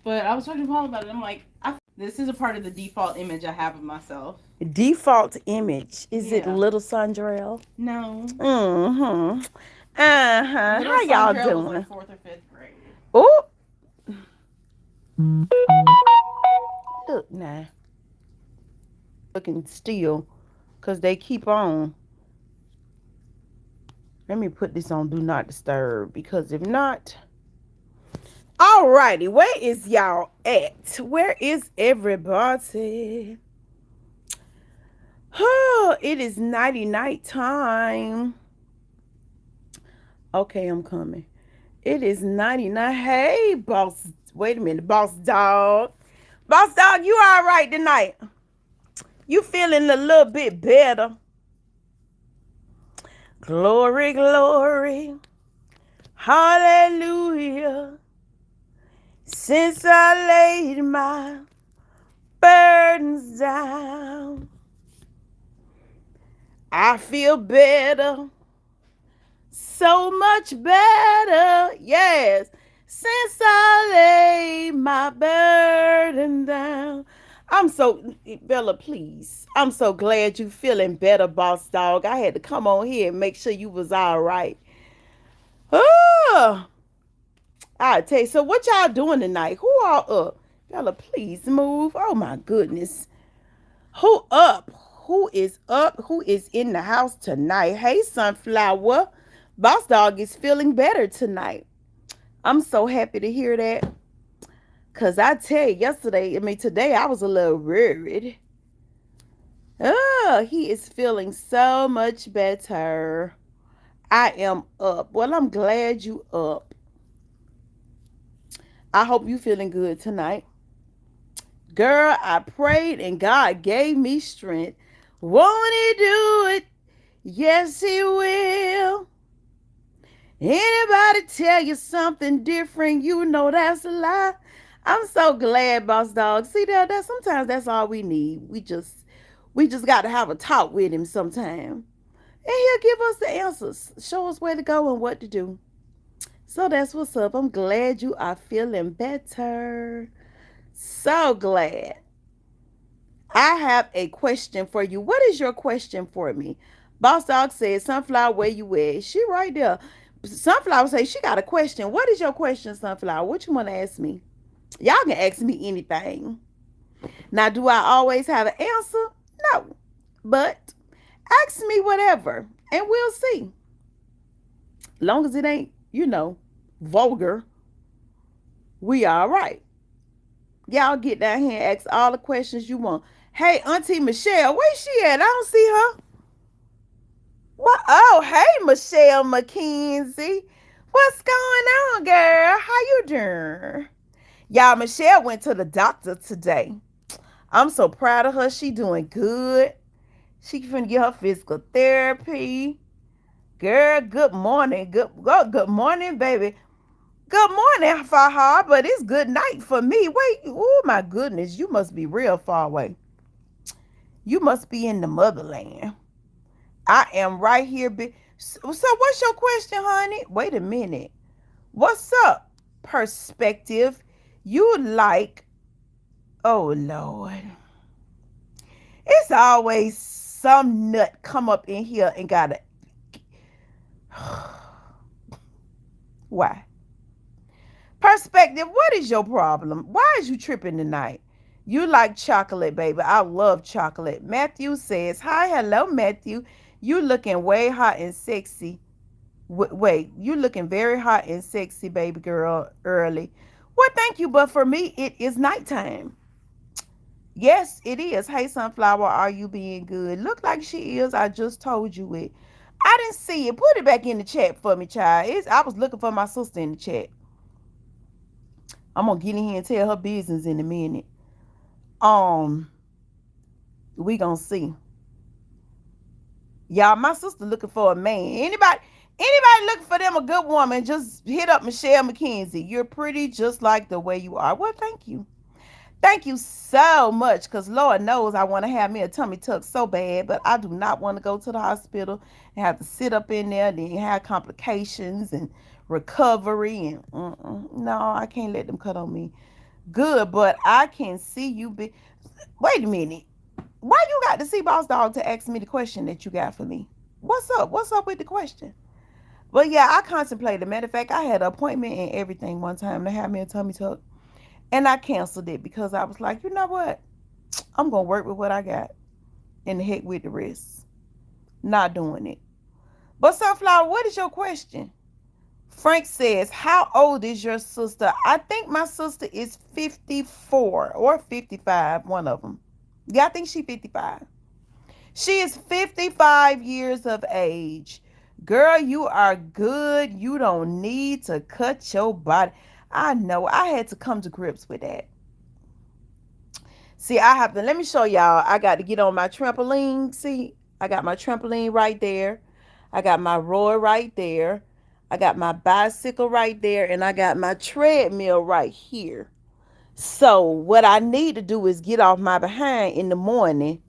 But I was talking to Paul about it. I'm like, this is a part of the default image I have of myself. Default image. Is it Yeah. little Sandrell? No. Mm-hmm. Uh-huh. Little How y'all Sandrell was like doing? fourth or fifth grade. Oh, look now. Looking still. Because they keep on. Let me put this on Do Not Disturb. Because if not... Alrighty. Where is y'all at? Where is everybody? Oh, it is nighty night time. Okay, I'm coming. It is 99. Hey, boss. Wait a minute, boss dog. Boss dog, you all right tonight? You feeling a little bit better? Glory, glory. Hallelujah. Since I laid my burdens down, I feel better. So much better. Yes. Since I laid my burden down. I'm so, Bella, please. I'm so glad you feeling better, boss dog. I had to come on here and make sure you was all right. Oh, I tell you. So what y'all doing tonight? Who all up? Bella, please move. Oh my goodness. Who up? Who is up? Who is in the house tonight? Hey, Sunflower. Boss dog is feeling better tonight. I'm so happy to hear that. Cause I tell you, today I was a little worried. Oh, he is feeling so much better. I am up. Well, I'm glad you up. I hope you feeling good tonight. Girl, I prayed and God gave me strength. Won't he do it? Yes, he will. Anybody tell you something different, you know that's a lie. I'm so glad, boss dog. See that sometimes that's all we need. We just got to have a talk with him sometime. And he'll give us the answers. Show us where to go and what to do. So that's what's up. I'm glad you are feeling better. So glad. I have a question for you. What is your question for me? Boss Dog says, Sunflower, where you at? She right there. Sunflower says she got a question. What is your question, Sunflower? What you want to ask me? Y'all can ask me anything. Now, do I always have an answer? No. But ask me whatever and we'll see. Long as it ain't, vulgar, we all right. Y'all get down here and ask all the questions you want. Hey, Auntie Michelle, where she at? I don't see her. What? Oh, hey, Michelle McKenzie. What's going on, girl? How you doing? Y'all, Michelle went to the doctor today. I'm so proud of her. She doing good. She finna get her physical therapy. Girl, good morning. Good morning, baby. Good morning, Fahar, but it's good night for me. Wait, oh my goodness, you must be real far away. You must be in the motherland. I am right here. So what's your question, honey? Wait a minute. What's up? Perspective. You like, oh Lord. It's always some nut come up in here and gotta. Why? Perspective, what is your problem? Why is you tripping tonight? You like chocolate, baby. I love chocolate. Matthew says, hi, hello, Matthew. You looking way hot and sexy. Wait, you looking very hot and sexy, baby girl, early. Well, thank you, but for me, it is nighttime. Yes, it is. Hey, Sunflower, are you being good? Look like she is. I just told you it. I didn't see it. Put it back in the chat for me, child. I was looking for my sister in the chat. I'm gonna get in here and tell her business in a minute. Um, we gonna see. Y'all, my sister looking for a man. Anybody looking for them a good woman, just hit up Michelle McKenzie. You're pretty just like the way you are. Well, thank you. Thank you so much, because Lord knows I want to have me a tummy tuck so bad, but I do not want to go to the hospital and have to sit up in there and then have complications and recovery. And no, I can't let them cut on me. Good, but I can see you be. Wait a minute. Why you got to see Boss Dog to ask me the question that you got for me? What's up? What's up with the question? But yeah, I contemplated. Matter of fact, I had an appointment and everything one time to have me a tummy tuck. And I canceled it because I was like, you know what? I'm gonna work with what I got. And the heck with the rest. Not doing it. But Sunflower, what is your question? Frank says, how old is your sister? I think my sister is 54 or 55, one of them. Yeah, I think she's 55. She is 55 years of age. Girl, you are good. You don't need to cut your body. I know. I had to come to grips with that. See, I have to, let me show y'all. I got to get on my trampoline. See, I got my trampoline right there. I got my rower right there. I got my bicycle right there. And I got my treadmill right here. So what I need to do is get off my behind in the morning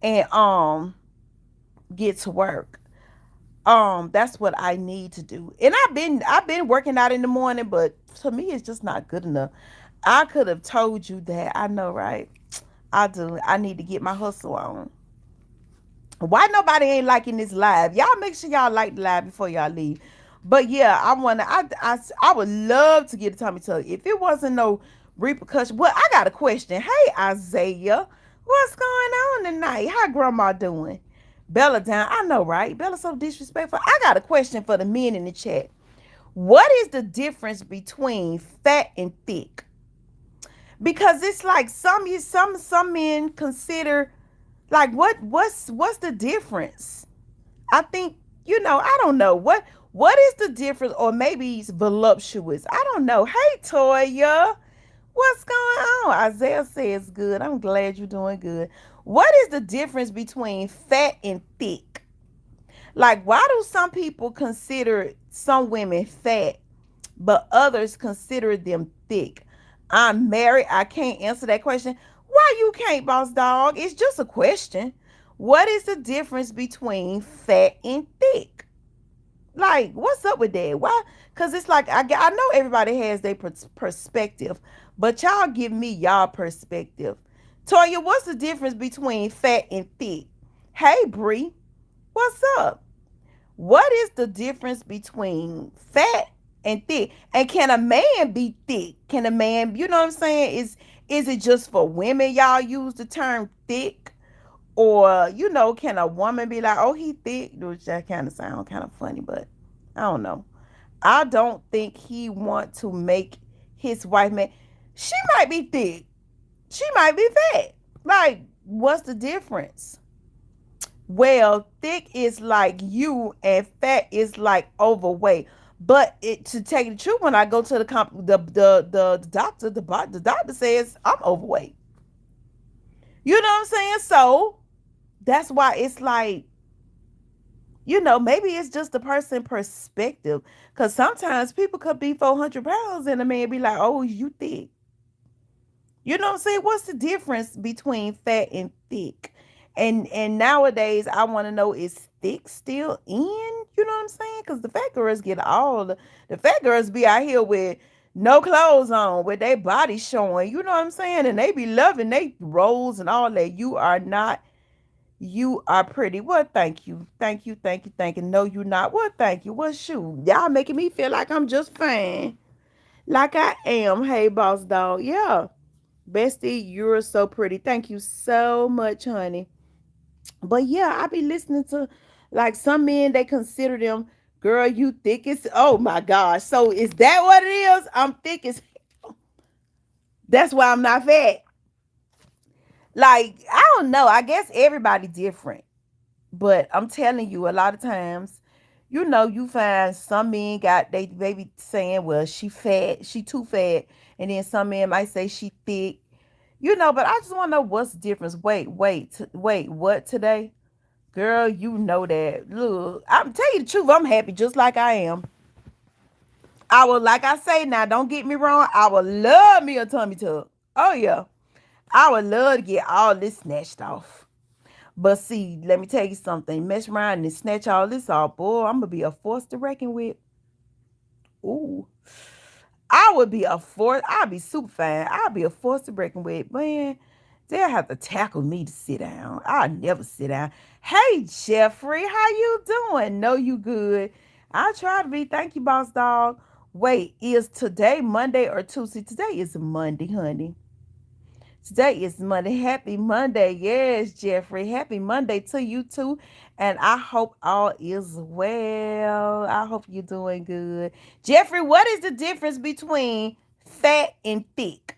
and get to work. That's what I need to do. And I've been working out in the morning, but to me it's just not good enough. I could have told you that. I know, right? I do. I need to get my hustle on. Why nobody ain't liking this live? Y'all make sure y'all like the live before y'all leave. But yeah, I would love to get a tummy tuck. If it wasn't no repercussion. Well, I got a question. Hey Isaiah, what's going on tonight? How grandma doing? Bella down. I know, right? Bella so disrespectful. I got a question for the men in the chat. What is the difference between fat and thick? Because it's like some men consider like what's the difference? I think I don't know what is the difference, or maybe it's voluptuous. I don't know. Hey Toya, what's going on? Isaiah says good. I'm glad you're doing good. What is the difference between fat and thick? Like, why do some people consider some women fat, but others consider them thick? I'm married. I can't answer that question. Why you can't, boss dog? It's just a question. What is the difference between fat and thick? Like, what's up with that? Why? Because it's like, I know everybody has their perspective, but y'all give me y'all perspective. Toya, what's the difference between fat and thick? Hey, Bree, what's up? What is the difference between fat and thick? And can a man be thick? Can a man, you know what I'm saying? Is it just for women y'all use the term thick? Or, can a woman be like, oh, he thick? Which that kind of sound kind of funny, but I don't know. I don't think he want to make his wife man. She might be thick. She might be fat. Like, what's the difference? Well, thick is like you and fat is like overweight. But to tell you the truth, when I go to the doctor, the doctor says I'm overweight. You know what I'm saying? So that's why it's like, maybe it's just the person perspective. Because sometimes people could be 400 pounds and a man be like, oh, you thick. You know what I'm saying? What's the difference between fat and thick? And nowadays, I want to know, is thick still in? You know what I'm saying? Because the fat girls get all the fat girls be out here with no clothes on, with their body showing. You know what I'm saying? And they be loving they rolls and all that. You are not. You are pretty. Well, thank you. Thank you. Thank you. Thank you. No, you're not. Well, thank you. Well, shoot. Y'all making me feel like I'm just fine. Like I am. Hey, boss dog. Yeah. Bestie, you're so pretty. Thank you so much, honey. But yeah, I be listening to like some men, they consider them, girl, you thick as, oh my gosh. So is that what it is? I'm thick as, that's why I'm not fat. Like, I don't know. I guess everybody different. But I'm telling you, a lot of times, you find some men got they baby saying, well, she fat, she too fat. And then some men might say she thick. But I just want to know what's the difference. Wait, what today? Girl, you know that. Look, I'm tell you the truth, I'm happy just like I am. I will, like I say now, don't get me wrong, I would love me a tummy tuck. Oh yeah. I would love to get all this snatched off. But see, let me tell you something. Mess around and snatch all this off, boy. I'm gonna be a force to reckon with. Ooh. I would be a force. I'd be super fine. I'd be a force to breaking with. Man, they'll have to tackle me to sit down. I'll never sit down. Hey, Jeffrey, how you doing? Know you good. I try to be. Thank you, boss dog. Wait, is today Monday or Tuesday? Today is Monday, honey. Today is Monday. Happy Monday. Yes, Jeffrey. Happy Monday to you too. And I hope all is well. I hope you're doing good. Jeffrey, what is the difference between fat and thick?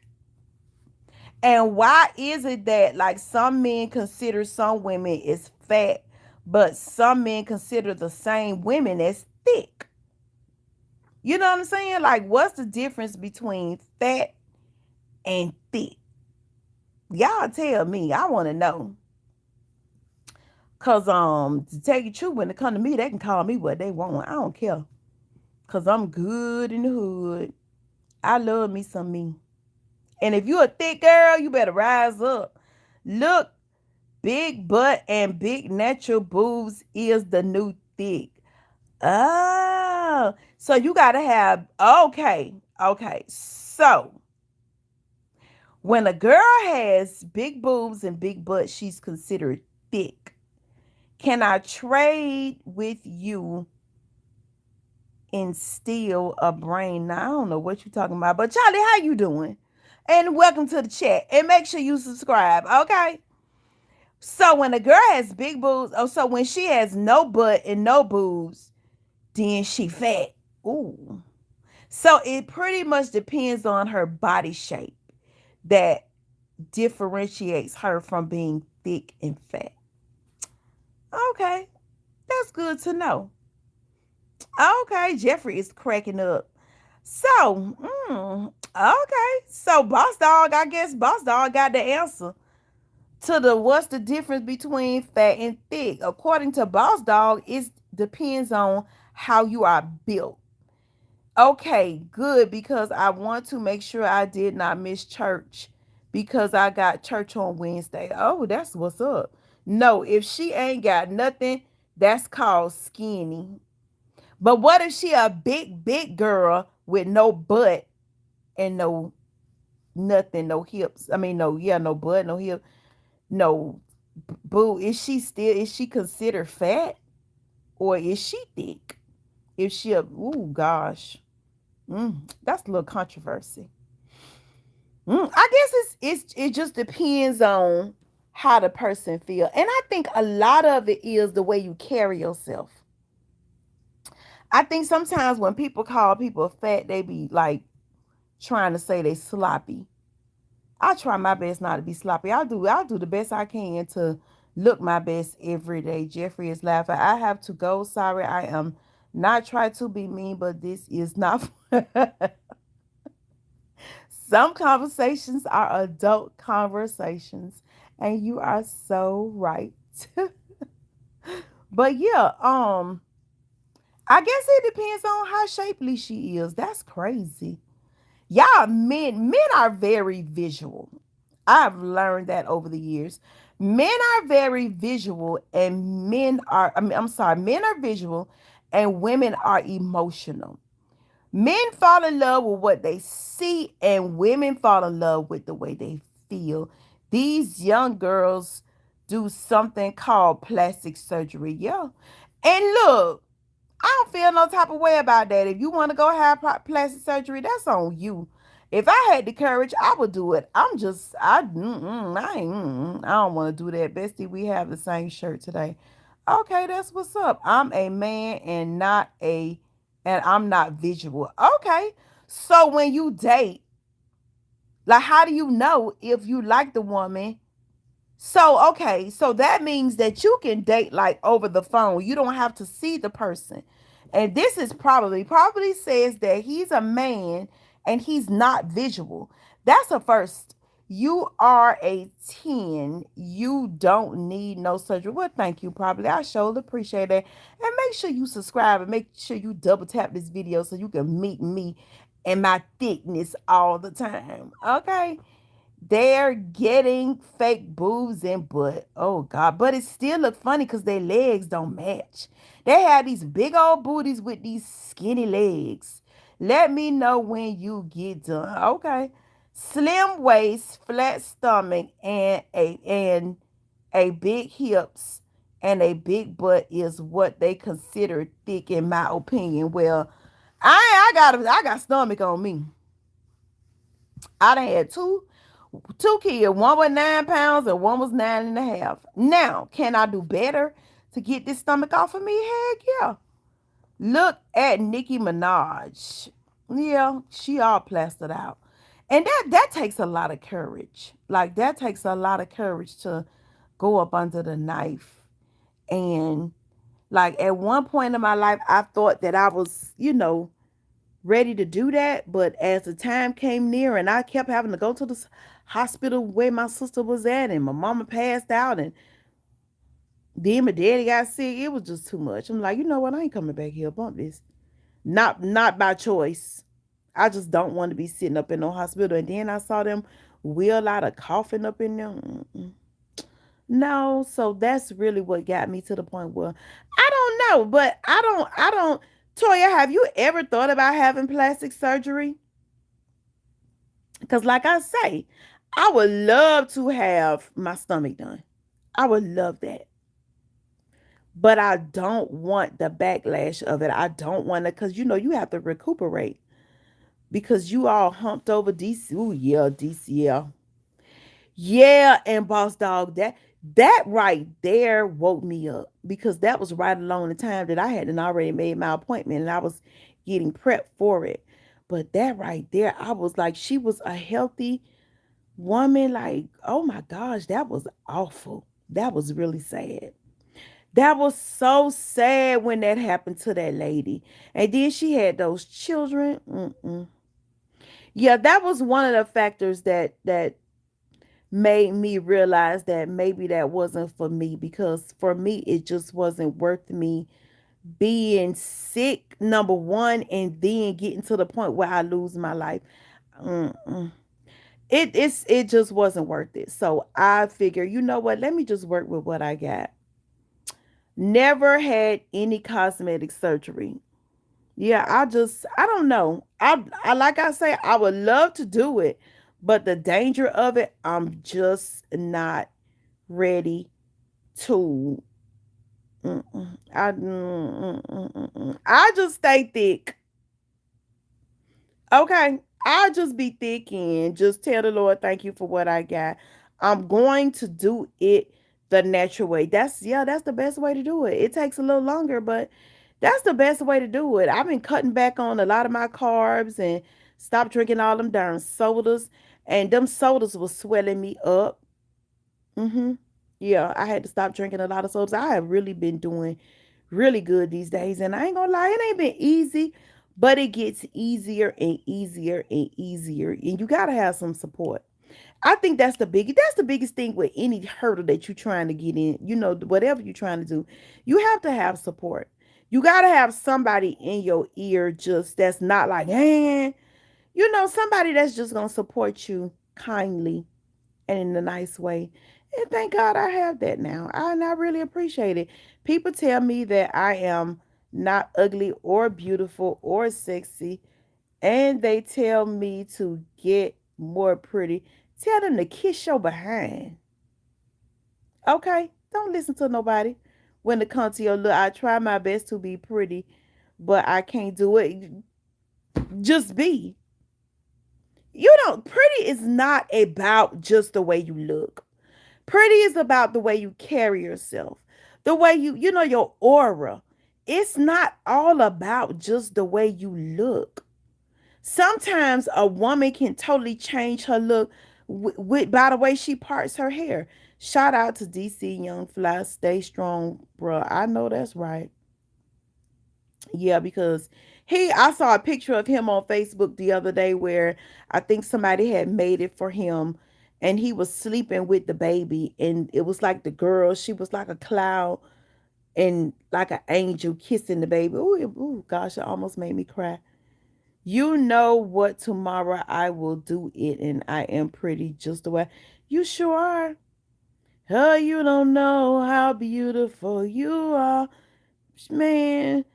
And why is it that like some men consider some women as fat, but some men consider the same women as thick? You know what I'm saying? Like, what's the difference between fat and thick? Y'all tell me. I want to know. Cause to tell you the truth, when it come to me, they can call me what they want. I don't care. Cause I'm good in the hood. I love me some me. And if you a thick girl, you better rise up. Look, big butt and big natural boobs is the new thick. Oh, so you gotta have okay. So when a girl has big boobs and big butt, she's considered thick. Can I trade with you and steal a brain? Now, I don't know what you're talking about, but Charlie, how you doing? And welcome to the chat. And make sure you subscribe, okay? So when a girl has big boobs, so when she has no butt and no boobs, then she fat. Ooh. So it pretty much depends on her body shape that differentiates her from being thick and fat. Okay, that's good to know. Okay, Jeffrey is cracking up. So, okay. So, Boss Dog, I guess Boss Dog got the answer to the what's the difference between fat and thick. According to Boss Dog, it depends on how you are built. Okay, good, because I want to make sure I did not miss church because I got church on Wednesday. Oh, that's what's up. No, if she ain't got nothing, that's called skinny. But what if she a big girl with no butt and no nothing, no hips? I mean, no butt, no hip, no boo. Is she considered fat or is she thick? If she gosh, that's a little controversy. I guess it just depends on how the person feel, and I think a lot of it is the way you carry yourself. I think sometimes when people call people fat, they be like trying to say they sloppy. I try my best not to be sloppy. I'll do the best I can to look my best every day. Jeffrey is laughing. I have to go. Sorry, I am not trying to be mean, but this is not. Some conversations are adult conversations, and you are so right. But yeah, I guess it depends on how shapely she is. That's crazy. Y'all, men are very visual. I've learned that over the years. Men are very visual, and I'm sorry, men are visual and women are emotional. Men fall in love with what they see, and women fall in love with the way they feel. These young girls do something called plastic surgery. Yeah. And look, I don't feel no type of way about that. If you want to go have plastic surgery, that's on you. If I had the courage, I would do it. I don't want to do that. Bestie, we have the same shirt today. Okay, that's what's up. I'm a man and I'm not visual. Okay. So when you date, like, how do you know if you like the woman? So, okay, so that means that you can date like over the phone. You don't have to see the person. And this is probably says that he's a man and he's not visual. That's a first. You are a 10. You don't need no surgery. Well, thank you, probably. I sure appreciate that. And make sure you subscribe and make sure you double tap this video so you can meet me and my thickness all the time. Okay. They're getting fake boobs and butt. Oh God. But it still look funny because their legs don't match. They have these big old booties with these skinny legs. Let me know when you get done. Okay. Slim waist, flat stomach, and a big hips and a big butt is what they consider thick in my opinion. Well, I got stomach on me. I done had two kids. One was 9 pounds and one was 9.5. Now, can I do better to get this stomach off of me? Heck yeah. Look at Nicki Minaj. Yeah, she all plastered out. And that takes a lot of courage. Like that takes a lot of courage to go up under the knife. And like at one point in my life, I thought that I was, ready to do that. But as the time came near and I kept having to go to the hospital where my sister was at and my mama passed out and then my daddy got sick, it was just too much. I'm like, you know what? I ain't coming back here. Bump this. Not by choice. I just don't want to be sitting up in no hospital. And then I saw them wheel out a coffin up in there. Mm-mm. No, so that's really what got me to the point where I don't know, but I don't. Toya, have you ever thought about having plastic surgery? Because, like I say, I would love to have my stomach done. I would love that. But I don't want the backlash of it. I don't want to, because you have to recuperate because you all humped over DC. Oh, yeah, DCL. Yeah, and boss dog, that right there woke me up because that was right along the time that I hadn't already made my appointment and I was getting prepped for it. But that right there, I was like, she was a healthy woman. Like, oh my gosh, that was awful. That was really sad. That was so sad when that happened to that lady. And then she had those children. Mm-mm. Yeah, that was one of the factors that made me realize that maybe that wasn't for me because for me it just wasn't worth me being sick number one and then getting to the point where I lose my life. Mm-mm. It just wasn't worth it. So I figure, you know what? Let me just work with what I got. Never had any cosmetic surgery. Yeah, I don't know. I like I say, I would love to do it, but the danger of it, I'm just not ready to. I just stay thick. Okay. I'll just be thick and just tell the Lord, thank you for what I got. I'm going to do it the natural way. That's the best way to do it. It takes a little longer, but that's the best way to do it. I've been cutting back on a lot of my carbs and stopped drinking all them darn sodas. And them sodas was swelling me up. Mm-hmm. Yeah, I had to stop drinking a lot of sodas. I have really been doing really good these days. And I ain't gonna lie, it ain't been easy, but it gets easier and easier and easier. And you gotta have some support. I think that's the biggest thing with any hurdle that you're trying to get in, whatever you're trying to do. You have to have support. You gotta have somebody in your ear just that's not like, somebody that's just gonna support you kindly and in a nice way. And thank God I have that now. And I really appreciate it. People tell me that I am not ugly or beautiful or sexy, and they tell me to get more pretty. Tell them to kiss your behind. Okay? Don't listen to nobody when it comes to your look. I try my best to be pretty, but I can't do it. Just be. Pretty is not about just the way you look. Pretty is about the way you carry yourself, the way your aura. It's not all about just the way you look. Sometimes a woman can totally change her look by the way she parts her hair. Shout out to DC Young Fly. Stay strong, bruh. I know that's right. Yeah, because I saw a picture of him on Facebook the other day where I think somebody had made it for him and he was sleeping with the baby and it was like the girl, she was like a cloud and like an angel kissing the baby. Ooh, gosh, it almost made me cry. You know what? Tomorrow I will do it and I am pretty just the way. You sure are. Oh, you don't know how beautiful you are. Man,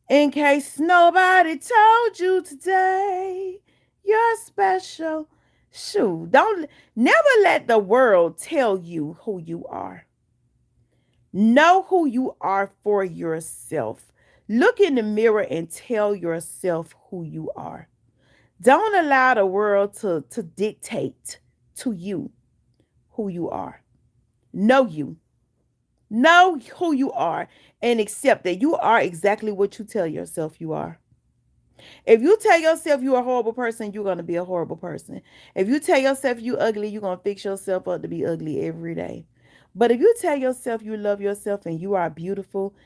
In case nobody told you today, you're special. Shoot, don't never let the world tell you who you are. Know who you are for yourself. Look in the mirror and tell yourself who you are. Don't allow the world to dictate to you who you are. Know you. Know who you are and accept that you are exactly what you tell yourself you are. If you tell yourself you're a horrible person, you're going to be a horrible person. If you tell yourself you ugly, you're going to fix yourself up to be ugly every day. But if you tell yourself you love yourself and you are beautiful,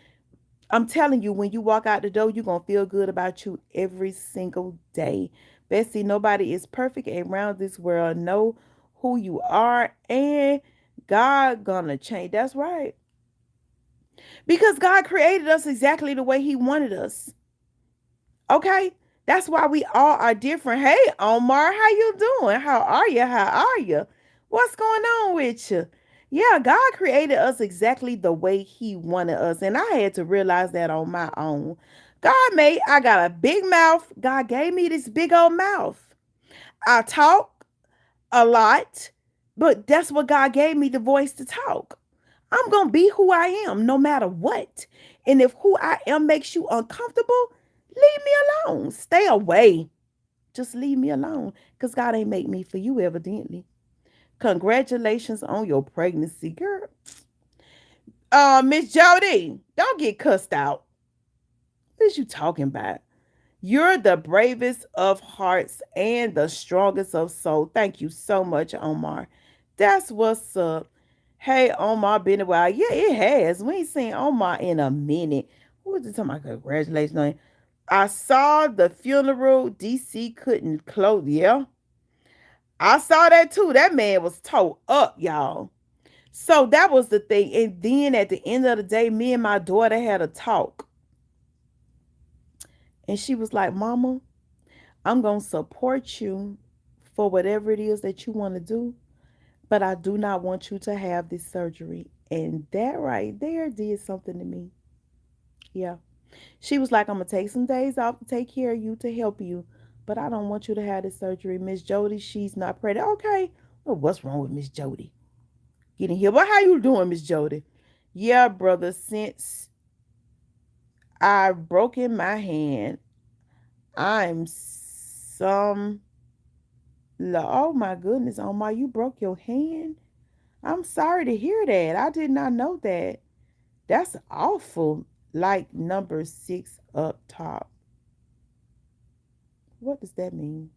I'm telling you, when you walk out the door, you're going to feel good about you every single day. Bessie, nobody is perfect around this world. Know who you are and God gonna change. That's right. Because God created us exactly the way he wanted us. Okay? That's why we all are different. Hey, Omar, how you doing? How are you? How are you? What's going on with you? Yeah, God created us exactly the way he wanted us. And I had to realize that on my own. I got a big mouth. God gave me this big old mouth. I talk a lot, but that's what God gave me the voice to talk. I'm going to be who I am no matter what. And if who I am makes you uncomfortable, leave me alone. Stay away. Just leave me alone because God ain't make me for you, evidently. Congratulations on your pregnancy, girl. Miss Jody, don't get cussed out. What is you talking about? You're the bravest of hearts and the strongest of soul. Thank you so much, Omar. That's what's up. Hey, Omar, been a while. Yeah, it has. We ain't seen Omar in a minute. Who was it talking about? Congratulations on. I saw the funeral. DC couldn't close. Yeah, I saw that too. That man was towed up, y'all. So that was the thing. And then at the end of the day, me and my daughter had a talk. And she was like, Mama, I'm going to support you for whatever it is that you want to do, but I do not want you to have this surgery. And that right there did something to me. Yeah. She was like, I'm going to take some days off to take care of you, to help you, but I don't want you to have this surgery. Miss Jody, she's not pregnant. Okay. Well, what's wrong with Miss Jody? Getting here. But how you doing, Miss Jody? Yeah, brother, since I've broken my hand, I'm some. Oh my goodness, Omar, you broke your hand? I'm sorry to hear that. I did not know that. That's awful. Like number 6 up top. What does that mean?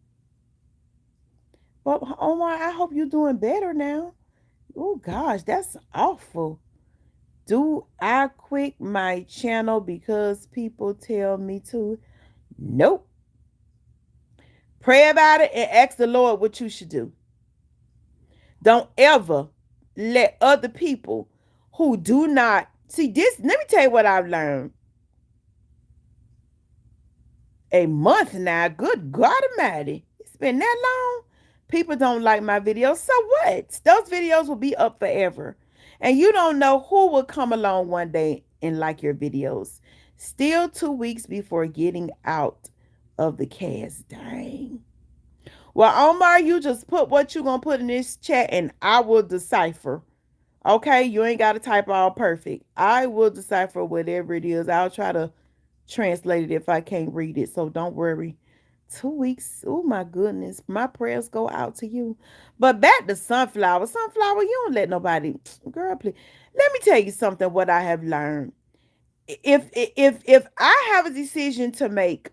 Well, Omar, I hope you're doing better now. Oh gosh, that's awful. Do I quit my channel because people tell me to? Nope. Pray about it and ask the Lord what you should do. Don't ever let other people who do not see this. Let me tell you what I've learned. A month now, good God Almighty. It's been that long. People don't like my videos. So what? Those videos will be up forever. And you don't know who will come along one day and like your videos. Still 2 weeks before getting out of the cast. Dang. Well, Omar, you just put what you gonna put in this chat and I will decipher. Okay, you ain't gotta type all perfect. I will decipher whatever it is. I'll try to translate it if I can't read it. So don't worry. 2 weeks. Oh my goodness. My prayers go out to you. But back to Sunflower. Sunflower, you don't let nobody. Girl, please. Let me tell you something what I have learned. If I have a decision to make,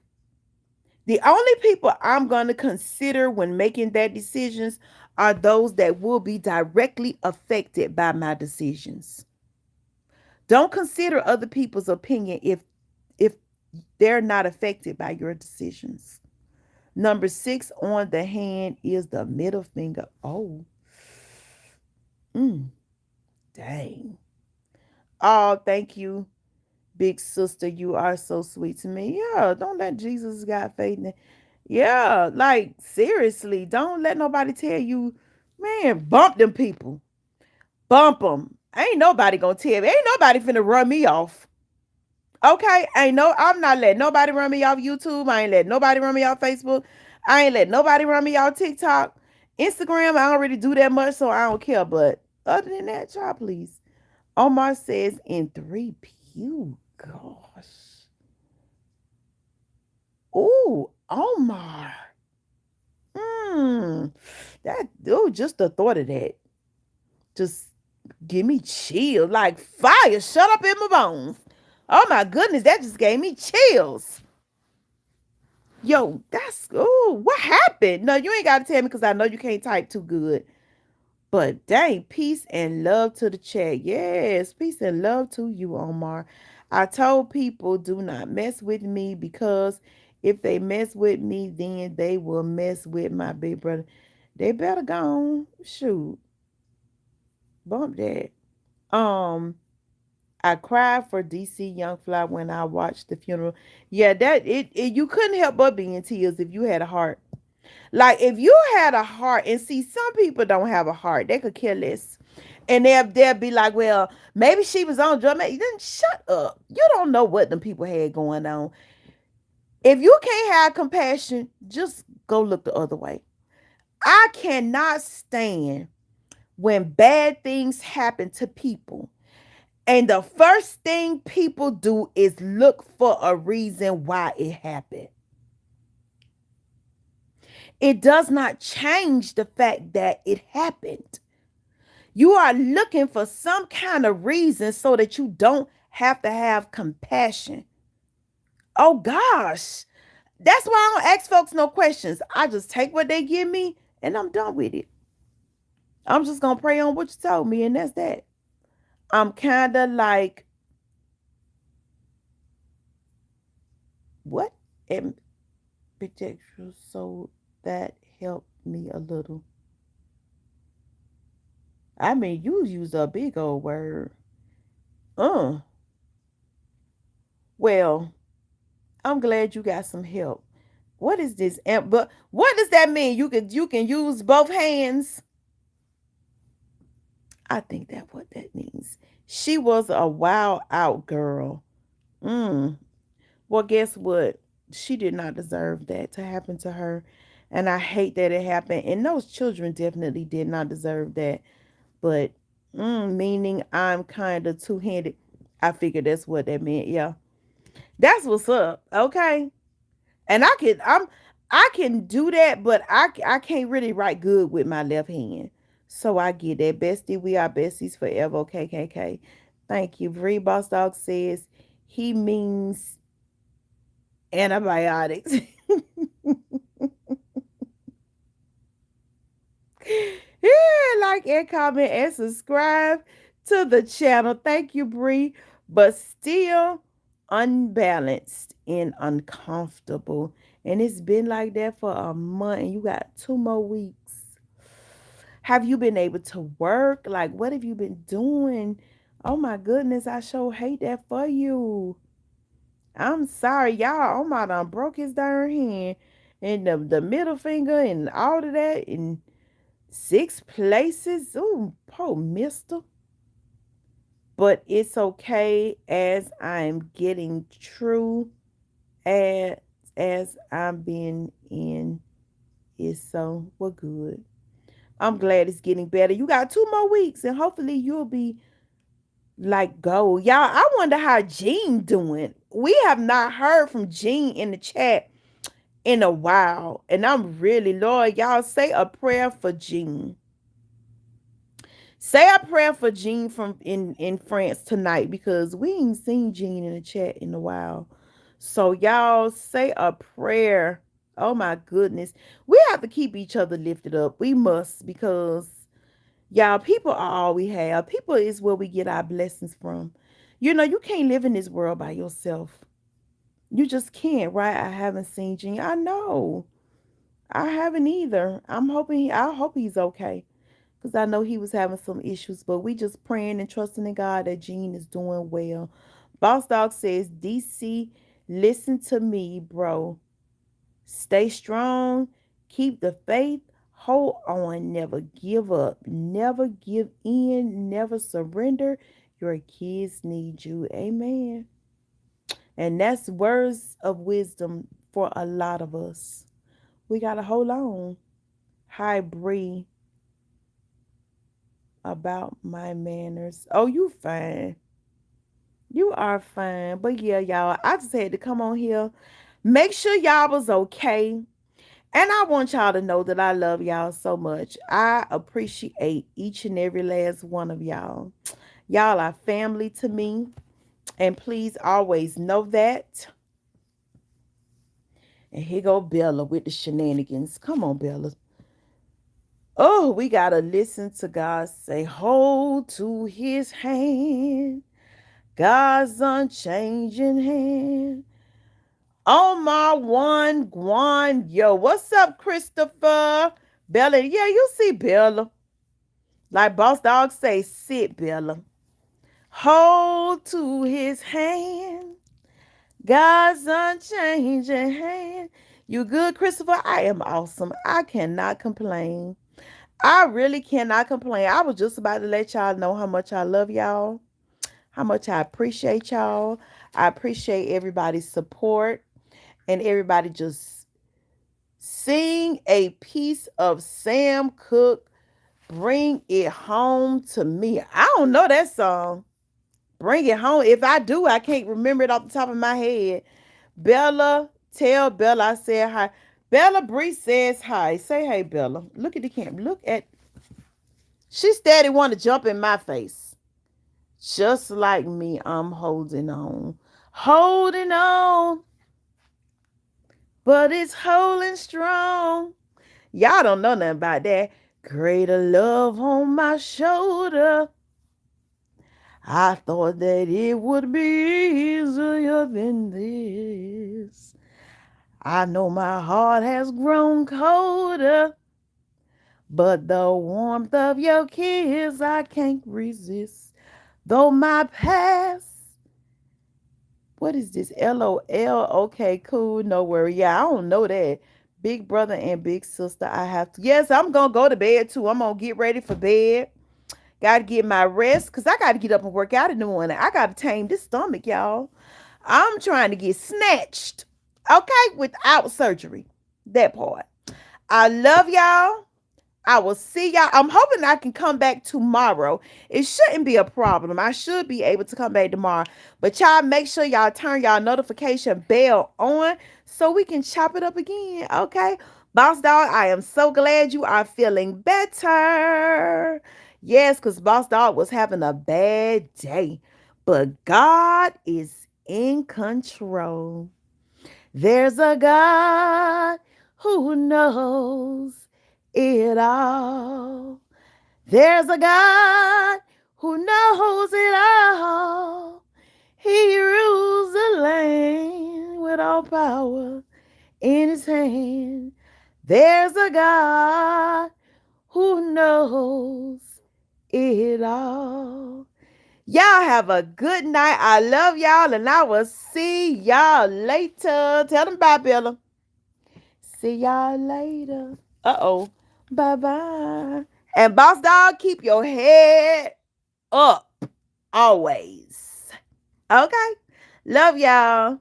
the only people I'm going to consider when making that decisions are those that will be directly affected by my decisions. Don't consider other people's opinion if they're not affected by your decisions. Number 6 on the hand is the middle finger. Oh, dang. Oh, thank you, big sister. You are so sweet to me. Yeah, don't let Jesus got faith in it. Yeah, like seriously, don't let nobody tell you, man, bump them people. Bump them. Ain't nobody gonna tell me. Ain't nobody finna run me off. Okay, ain't no, I'm not letting nobody run me off YouTube. I ain't letting nobody run me off Facebook. I ain't letting nobody run me off TikTok. Instagram, I don't really do that much, so I don't care. But other than that, child, please. Omar says in 3 pew. Gosh. Ooh, Omar. Hmm. That, oh, just the thought of that. Just give me chill. Like fire. Shut up in my bones. Oh my goodness, that just gave me chills. Yo, that's, oh, what happened? No, you ain't gotta tell me because I know you can't type too good. But dang, peace and love to the chat. Yes, peace and love to you, Omar. I told people do not mess with me because if they mess with me, then they will mess with my big brother. They better go on. Shoot. Bump that. Um, I cried for DC Young Fly when I watched the funeral. Yeah, that it you couldn't help but be in tears if you had a heart. Like if you had a heart, and see, some people don't have a heart. They could care less. And they'll be like, well, maybe she was on drugs. Then shut up. You don't know what them people had going on. If you can't have compassion, just go look the other way. I cannot stand when bad things happen to people. And the first thing people do is look for a reason why it happened. It does not change the fact that it happened. You are looking for some kind of reason so that you don't have to have compassion. Oh gosh. That's why I don't ask folks no questions. I just take what they give me and I'm done with it. I'm just going to pray on what you told me, and that's that. I'm kind of like, what? Ambidextrous, so that helped me a little. I mean, you use a big old word. Uh. Well, I'm glad you got some help. What is this? But what does that mean? You can use both hands. I think that's what that means. She was a wild out girl. Mm. Well, guess what? She did not deserve that to happen to her. And I hate that it happened. And those children definitely did not deserve that. But meaning I'm kind of two handed. I figured that's what that meant. Yeah. That's what's up. Okay. And I can do that, but I can't really write good with my left hand. So I get that. Bestie, we are besties forever. KKK. Thank you. Bree Boss Dog says he means antibiotics. Yeah, like and comment and subscribe to the channel. Thank you, Bree. But still unbalanced and uncomfortable. And it's been like that for a month, and you got 2 more weeks. Have you been able to work? Like, what have you been doing? Oh my goodness, I sure hate that for you. I'm sorry, y'all. Oh my done broke his darn hand. And the middle finger and all of that in 6 places. Ooh, poor mister. But it's okay as I'm getting true as I'm being in is, so we're good. I'm glad it's getting better. You got 2 more weeks and hopefully you'll be like gold. Y'all, I wonder how Jean doing. We have not heard from Jean in the chat in a while. And I'm really, Lord, y'all say a prayer for Jean. Say a prayer for Jean from in France tonight because we ain't seen Jean in the chat in a while. So y'all say a prayer. Oh my goodness. We have to keep each other lifted up. We must, because y'all, people are all we have. People is where we get our blessings from. You know, you can't live in this world by yourself. You just can't, right? I haven't seen Jean. I know. I haven't either. I hope he's okay, because I know he was having some issues, but we just praying and trusting in God that Jean is doing well. Boss Dog says, DC, listen to me, bro. Stay strong. Keep the faith. Hold on. Never give up. Never give in. Never surrender. Your kids need you. Amen. And that's words of wisdom for a lot of us. We got to hold on. Hi, Bree, about my manners. Oh, you fine. You are fine. But yeah, y'all, I just had to come on here. Make sure y'all was okay. And I want y'all to know that I love y'all so much. I appreciate each and every last one of y'all. Y'all are family to me. And please always know that. And here go Bella with the shenanigans. Come on, Bella. Oh, we got to listen to God say, hold to his hand, God's unchanging hand. On my one, Guan. Yo, what's up, Christopher? Bella, yeah, you see Bella. Like Boss Dog say, sit, Bella. Hold to his hand, God's unchanging hand. You good, Christopher? I am awesome. I cannot complain. I really cannot complain. I was just about to let y'all know how much I love y'all, how much I appreciate y'all. I appreciate everybody's support and everybody just sing a piece of Sam Cooke. Bring it home to me. I don't know that song. Bring it home. If I do, I can't remember it off the top of my head. Bella, tell Bella I said hi. Bella Bree says hi. Say hey, Bella. Look at the camera. Look at. She steady want to jump in my face. Just like me, I'm holding on. Holding on. But it's holding strong. Y'all don't know nothing about that. Greater love on my shoulder. I thought that it would be easier than this. I know my heart has grown colder, but the warmth of your kiss I can't resist. Though my past, what is this? LOL. Okay, cool. No worry. Yeah, I don't know that. Big brother and big sister, I have to. Yes, I'm going to go to bed too. I'm going to get ready for bed. Got to get my rest because I got to get up and work out in the morning. I got to tame this stomach, y'all. I'm trying to get snatched, okay, without surgery. That part. I love y'all. I will see y'all. I'm hoping I can come back tomorrow. It shouldn't be a problem. I should be able to come back tomorrow. But y'all make sure y'all turn y'all notification bell on so we can chop it up again. Okay. Boss Dog, I am so glad you are feeling better. Yes, because Boss Dog was having a bad day. But God is in control. There's a God who knows it all. There's a God who knows it all. He rules the land with all power in his hand. There's a God who knows it all. Y'all have a good night. I love y'all, and I will see y'all later. Tell them bye, Bella. See y'all later. Uh-oh. Bye-bye. And Boss Dog, keep your head up always. Okay? Love y'all.